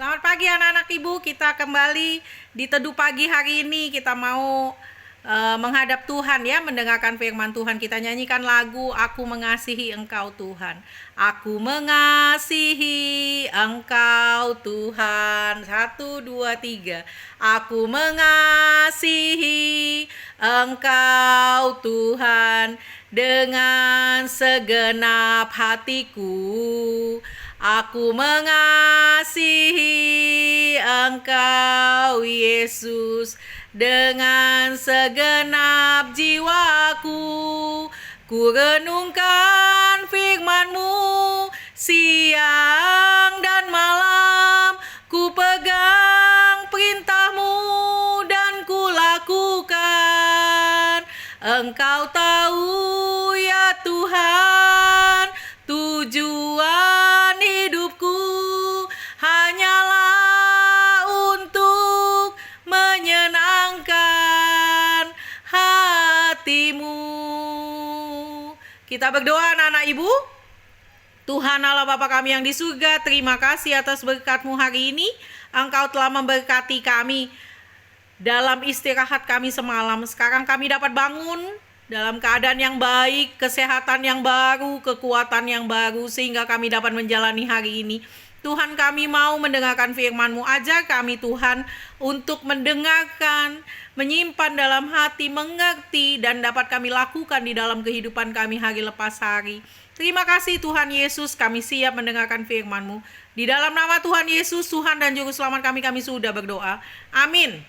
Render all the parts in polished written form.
Selamat pagi anak-anak ibu, kita kembali di teduh pagi hari ini. Kita mau menghadap Tuhan ya, mendengarkan firman Tuhan. Kita nyanyikan lagu Aku Mengasihi Engkau Tuhan. Aku mengasihi Engkau Tuhan. 1, 2, 3. Aku mengasihi Engkau Tuhan dengan segenap hatiku. Aku mengasihi Engkau Yesus dengan segenap jiwaku. Ku renungkan firman-Mu siang dan malam. Ku pegang perintah-Mu dan ku lakukan. Engkau tahu ya Tuhan, tujuan hidupku hanyalah untuk menyenangkan hati-Mu. Kita berdoa anak-anak ibu. Tuhan Allah Bapa kami yang di surga, terima kasih atas berkat-Mu hari ini. Engkau telah memberkati kami dalam istirahat kami semalam. Sekarang kami dapat bangun dalam keadaan yang baik, kesehatan yang baru, kekuatan yang baru, sehingga kami dapat menjalani hari ini. Tuhan, kami mau mendengarkan firman-Mu. Ajar kami Tuhan untuk mendengarkan, menyimpan dalam hati, mengerti, dan dapat kami lakukan di dalam kehidupan kami hari lepas hari. Terima kasih Tuhan Yesus, kami siap mendengarkan firman-Mu. Di dalam nama Tuhan Yesus, Tuhan dan Juru Selamat kami sudah berdoa. Amin.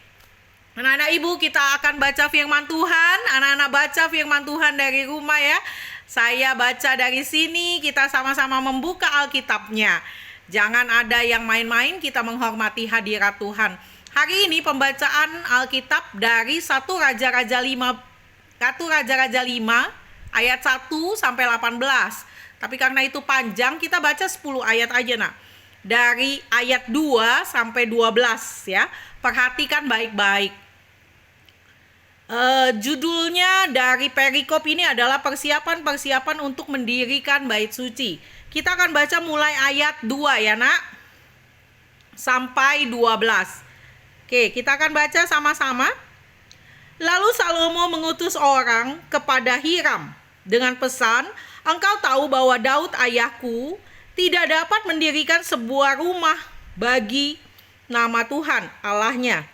Anak-anak ibu, kita akan baca firman Tuhan. Anak-anak baca firman Tuhan dari rumah ya. Saya baca dari sini, kita sama-sama membuka Alkitabnya. Jangan ada yang main-main, kita menghormati hadirat Tuhan. Hari ini pembacaan Alkitab dari 1 Raja-Raja 5 ayat 1 sampai 18. Tapi karena itu panjang, kita baca 10 ayat aja nak. Dari ayat 2 sampai 12 ya. Perhatikan baik-baik. Judulnya dari perikop ini adalah persiapan untuk mendirikan bait suci. Kita akan baca mulai ayat 2 ya nak, sampai 12. Oke, kita akan baca sama-sama. Lalu Salomo mengutus orang kepada Hiram dengan pesan, engkau tahu bahwa Daud ayahku tidak dapat mendirikan sebuah rumah bagi nama Tuhan Allahnya,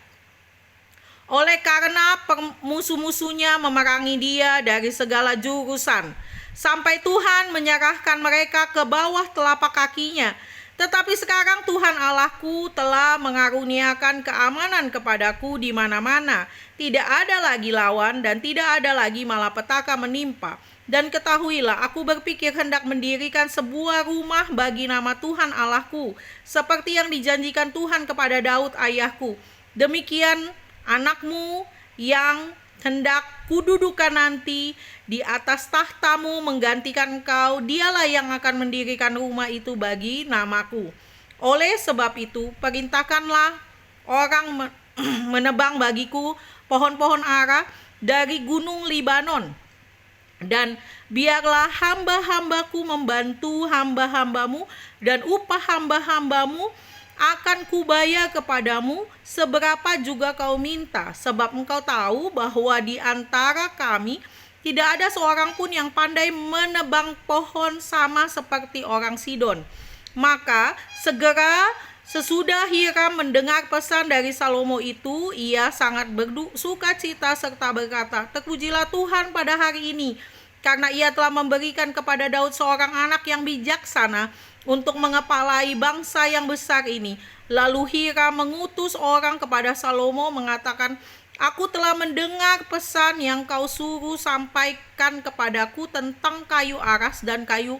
oleh karena musuh-musuhnya memerangi dia dari segala jurusan, sampai Tuhan menyerahkan mereka ke bawah telapak kakinya. Tetapi sekarang Tuhan Allahku telah mengaruniakan keamanan kepadaku di mana-mana. Tidak ada lagi lawan dan tidak ada lagi malapetaka menimpa. Dan ketahuilah, aku berpikir hendak mendirikan sebuah rumah bagi nama Tuhan Allahku, seperti yang dijanjikan Tuhan kepada Daud ayahku. Demikian anakmu yang hendak kududukan nanti di atas tahtamu menggantikan engkau, dialah yang akan mendirikan rumah itu bagi namaku. Oleh sebab itu, perintahkanlah orang menebang bagiku pohon-pohon ara dari gunung Libanon, dan biarlah hamba-hambaku membantu hamba-hambamu, dan upah hamba-hambamu akan kubayar kepadamu seberapa juga kau minta, sebab engkau tahu bahwa di antara kami tidak ada seorang pun yang pandai menebang pohon sama seperti orang Sidon. Maka segera sesudah Hiram mendengar pesan dari Salomo itu, ia sangat bersukacita serta berkata, terpujilah Tuhan pada hari ini, karena ia telah memberikan kepada Daud seorang anak yang bijaksana untuk mengepalai bangsa yang besar ini. Lalu Hiram mengutus orang kepada Salomo mengatakan, aku telah mendengar pesan yang kau suruh sampaikan kepadaku tentang kayu aras dan kayu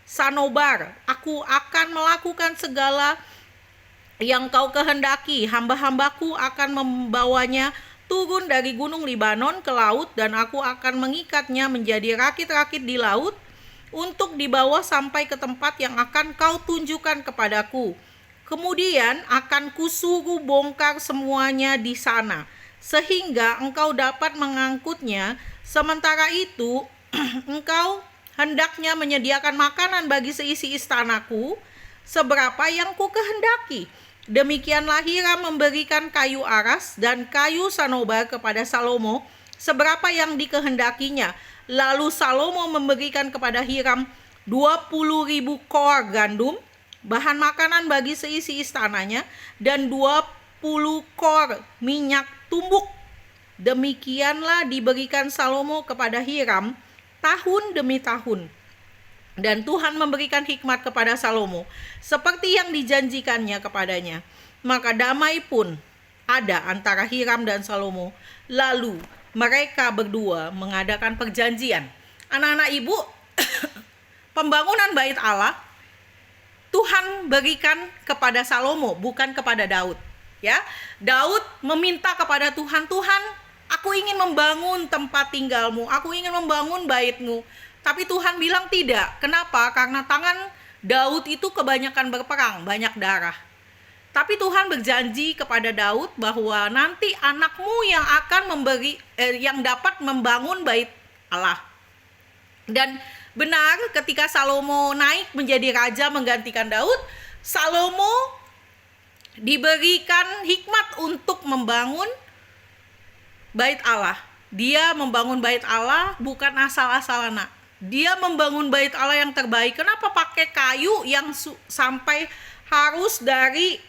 sanobar. Aku akan melakukan segala yang kau kehendaki. Hamba-hambaku akan membawanya turun dari gunung Libanon ke laut, dan aku akan mengikatnya menjadi rakit-rakit di laut untuk dibawa sampai ke tempat yang akan kau tunjukkan kepadaku. Kemudian akan kusuruh bongkar semuanya di sana, sehingga engkau dapat mengangkutnya. Sementara itu engkau hendaknya menyediakan makanan bagi seisi istanaku, seberapa yang ku kehendaki. Demikianlah Hiram memberikan kayu aras dan kayu sanobar kepada Salomo seberapa yang dikehendakinya. Lalu Salomo memberikan kepada Hiram 20.000 kor gandum, bahan makanan bagi seisi istananya, dan 20 kor minyak tumbuk. Demikianlah diberikan Salomo kepada Hiram tahun demi tahun. Dan Tuhan memberikan hikmat kepada Salomo seperti yang dijanjikannya kepadanya. Maka damai pun ada antara Hiram dan Salomo. Lalu mereka berdua mengadakan perjanjian. Anak-anak ibu, pembangunan bait Allah Tuhan berikan kepada Salomo, bukan kepada Daud. Ya, Daud meminta kepada Tuhan, Tuhan, aku ingin membangun tempat tinggalmu, aku ingin membangun baitmu. Tapi Tuhan bilang tidak. Kenapa? Karena tangan Daud itu kebanyakan berperang, banyak darah. Tapi Tuhan berjanji kepada Daud bahwa nanti anakmu yang akan yang dapat membangun bait Allah. Dan benar, ketika Salomo naik menjadi raja menggantikan Daud, Salomo diberikan hikmat untuk membangun bait Allah. Dia membangun bait Allah bukan asal-asalan. Dia membangun bait Allah yang terbaik. Kenapa pakai kayu yang sampai harus dari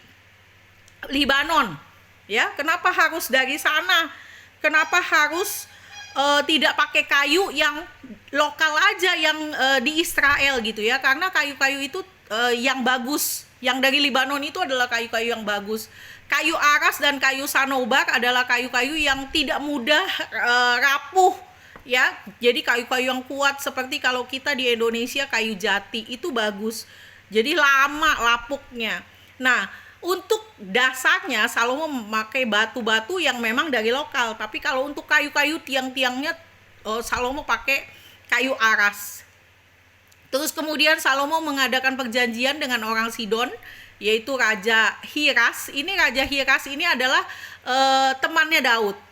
Libanon? Ya, kenapa harus dari sana? Kenapa harus tidak pakai kayu yang lokal aja, yang di Israel gitu ya? Karena kayu-kayu itu yang bagus, yang dari Libanon itu adalah kayu-kayu yang bagus. Kayu aras dan kayu sanobar adalah kayu-kayu yang tidak mudah rapuh. Ya, jadi kayu-kayu yang kuat seperti kalau kita di Indonesia kayu jati itu bagus. Jadi lama lapuknya. Nah, untuk dasarnya Salomo memakai batu-batu yang memang dari lokal. Tapi kalau untuk kayu-kayu tiang-tiangnya Salomo pakai kayu aras. Terus kemudian Salomo mengadakan perjanjian dengan orang Sidon, yaitu Raja Hiras. Ini Raja Hiras ini adalah temannya Daud.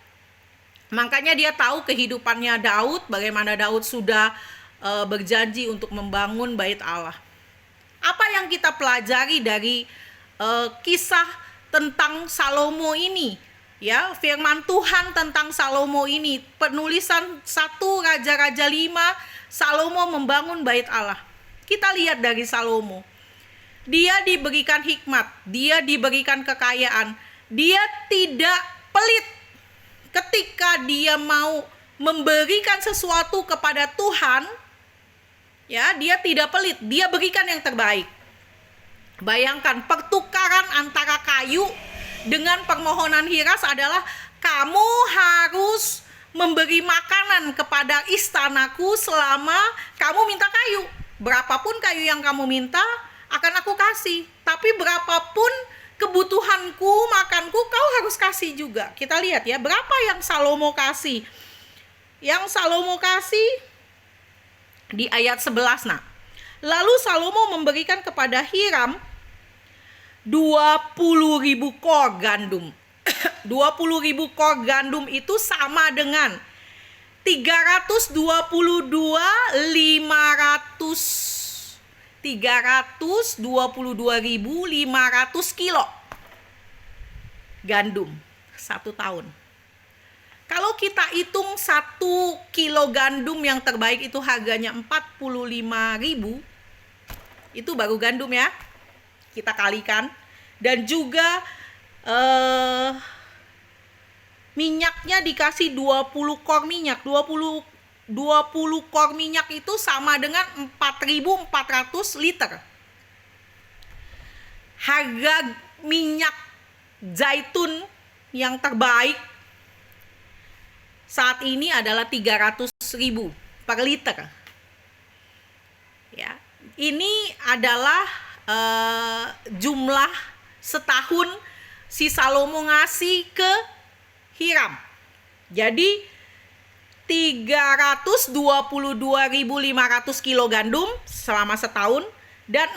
Makanya dia tahu kehidupannya Daud, bagaimana Daud sudah berjanji untuk membangun bait Allah. Apa yang kita pelajari dari kisah tentang Salomo ini? Ya, firman Tuhan tentang Salomo ini, penulisan 1 Raja-Raja 5, Salomo membangun bait Allah. Kita lihat dari Salomo. Dia diberikan hikmat, dia diberikan kekayaan, dia tidak pelit. Ketika dia mau memberikan sesuatu kepada Tuhan, ya, dia tidak pelit, dia berikan yang terbaik. Bayangkan pertukaran antara kayu dengan permohonan Hiras adalah, kamu harus memberi makanan kepada istanaku selama kamu minta kayu. Berapapun kayu yang kamu minta akan aku kasih, tapi berapapun kebutuhanku, makanku, kau harus kasih juga. Kita lihat ya, berapa yang Salomo kasih. Yang Salomo kasih di ayat 11. Nah, lalu Salomo memberikan kepada Hiram 20.000 kor gandum. 20.000 kor gandum itu sama dengan 322.500 kilo gandum 1 tahun. Kalau kita hitung 1 kilo gandum yang terbaik itu harganya 45.000, itu baru gandum ya, kita kalikan. Dan juga minyaknya dikasih 20 kor minyak. 20 kor minyak itu sama dengan 4.400 liter. Harga minyak zaitun yang terbaik saat ini adalah 300.000 per liter. Ya, ini adalah jumlah setahun si Salomo ngasih ke Hiram. Jadi 322.500 kilo gandum selama setahun dan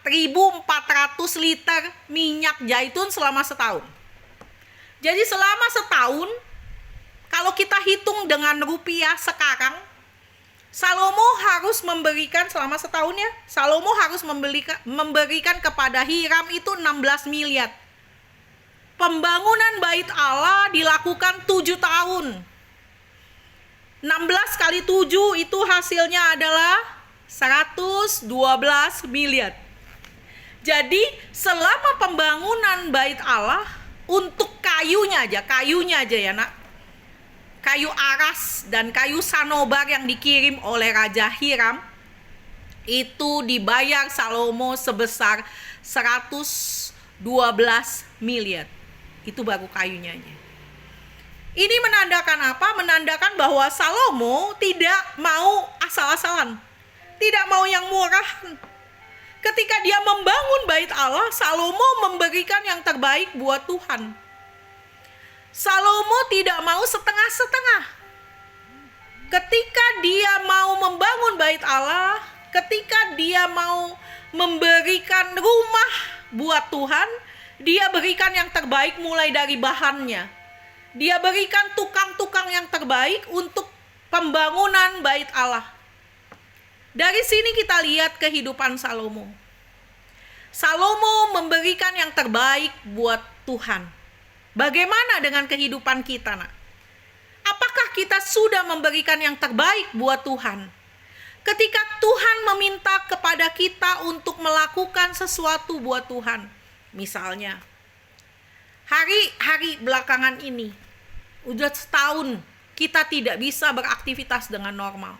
4.400 liter minyak zaitun selama setahun. Jadi selama setahun, kalau kita hitung dengan rupiah sekarang, Salomo harus memberikan selama setahun ya. Salomo harus memberikan kepada Hiram itu 16 miliar. Pembangunan bait Allah dilakukan 7 tahun. 16 kali 7 itu hasilnya adalah 112 miliar. Jadi selama pembangunan bait Allah, untuk kayunya aja ya nak, kayu aras dan kayu sanobar yang dikirim oleh Raja Hiram, itu dibayar Salomo sebesar 112 miliar. Itu baru kayunya aja. Ini menandakan apa? Menandakan bahwa Salomo tidak mau asal-asalan, tidak mau yang murahan. Ketika dia membangun bait Allah, Salomo memberikan yang terbaik buat Tuhan. Salomo tidak mau setengah-setengah. Ketika dia mau membangun bait Allah, ketika dia mau memberikan rumah buat Tuhan, dia berikan yang terbaik mulai dari bahannya. Dia berikan tukang-tukang yang terbaik untuk pembangunan bait Allah. Dari sini kita lihat kehidupan Salomo. Salomo memberikan yang terbaik buat Tuhan. Bagaimana dengan kehidupan kita, nak? Apakah kita sudah memberikan yang terbaik buat Tuhan? Ketika Tuhan meminta kepada kita untuk melakukan sesuatu buat Tuhan, misalnya hari-hari belakangan ini, udah setahun kita tidak bisa beraktivitas dengan normal.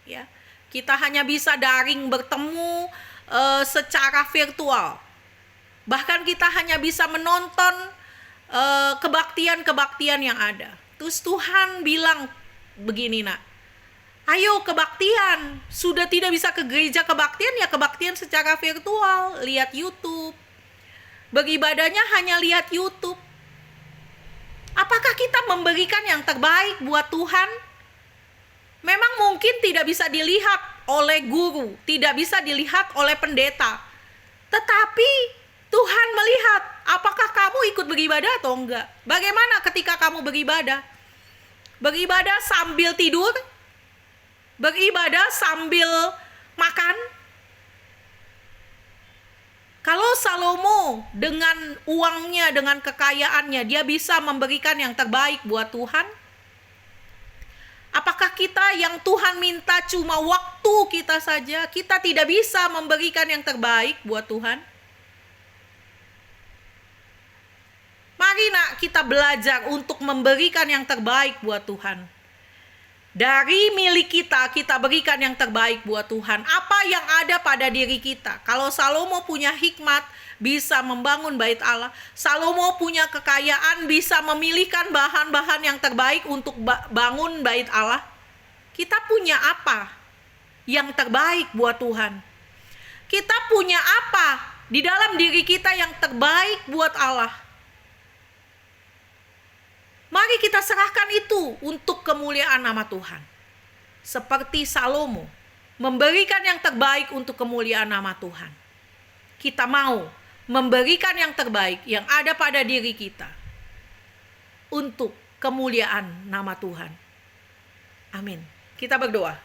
Ya, kita hanya bisa daring bertemu secara virtual. Bahkan kita hanya bisa menonton kebaktian-kebaktian yang ada. Terus Tuhan bilang begini, nak, ayo kebaktian. Sudah tidak bisa ke gereja kebaktian, ya kebaktian secara virtual. Lihat YouTube. Beribadahnya hanya lihat YouTube. Apakah kita memberikan yang terbaik buat Tuhan? Memang mungkin tidak bisa dilihat oleh guru, tidak bisa dilihat oleh pendeta. Tetapi Tuhan melihat apakah kamu ikut beribadah atau enggak. Bagaimana ketika kamu beribadah? Beribadah sambil tidur? Beribadah sambil makan? Kalau Salomo dengan uangnya, dengan kekayaannya, dia bisa memberikan yang terbaik buat Tuhan. Apakah kita yang Tuhan minta cuma waktu kita saja, kita tidak bisa memberikan yang terbaik buat Tuhan? Mari nak kita belajar untuk memberikan yang terbaik buat Tuhan. Dari milik kita, kita berikan yang terbaik buat Tuhan. Apa yang ada pada diri kita. Kalau Salomo punya hikmat, bisa membangun bait Allah. Salomo punya kekayaan, bisa memilihkan bahan-bahan yang terbaik untuk bangun bait Allah. Kita punya apa yang terbaik buat Tuhan? Kita punya apa di dalam diri kita yang terbaik buat Allah? Mari kita serahkan itu untuk kemuliaan nama Tuhan. Seperti Salomo memberikan yang terbaik untuk kemuliaan nama Tuhan. Kita mau memberikan yang terbaik yang ada pada diri kita untuk kemuliaan nama Tuhan. Amin. Kita berdoa.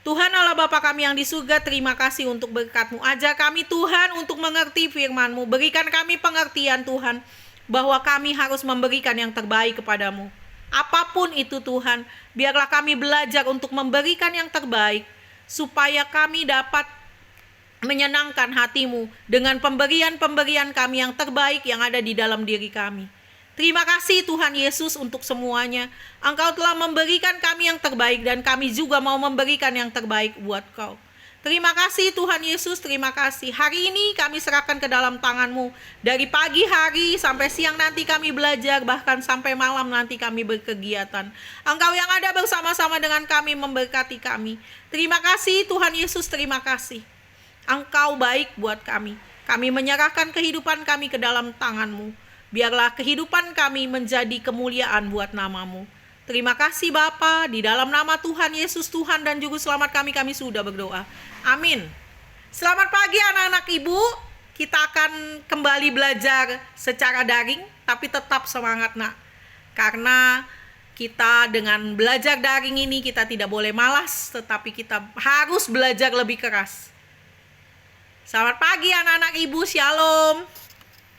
Tuhan Allah Bapa kami yang di surga, terima kasih untuk berkat-Mu. Ajar kami Tuhan untuk mengerti firman-Mu. Berikan kami pengertian Tuhan, bahwa kami harus memberikan yang terbaik kepadamu. Apapun itu Tuhan, biarlah kami belajar untuk memberikan yang terbaik, supaya kami dapat menyenangkan hati-Mu dengan pemberian-pemberian kami yang terbaik yang ada di dalam diri kami. Terima kasih Tuhan Yesus untuk semuanya. Engkau telah memberikan kami yang terbaik, dan kami juga mau memberikan yang terbaik buat Kau. Terima kasih Tuhan Yesus, terima kasih. Hari ini kami serahkan ke dalam tangan-Mu. Dari pagi hari sampai siang nanti kami belajar, bahkan sampai malam nanti kami berkegiatan. Engkau yang ada bersama-sama dengan kami memberkati kami. Terima kasih Tuhan Yesus, terima kasih. Engkau baik buat kami. Kami menyerahkan kehidupan kami ke dalam tangan-Mu. Biarlah kehidupan kami menjadi kemuliaan buat nama-Mu. Terima kasih Bapa, di dalam nama Tuhan Yesus Tuhan dan Juru Selamat kami sudah berdoa. Amin. Selamat pagi anak-anak ibu. Kita akan kembali belajar secara daring, tapi tetap semangat nak. Karena kita dengan belajar daring ini kita tidak boleh malas, tetapi kita harus belajar lebih keras. Selamat pagi anak-anak ibu, shalom.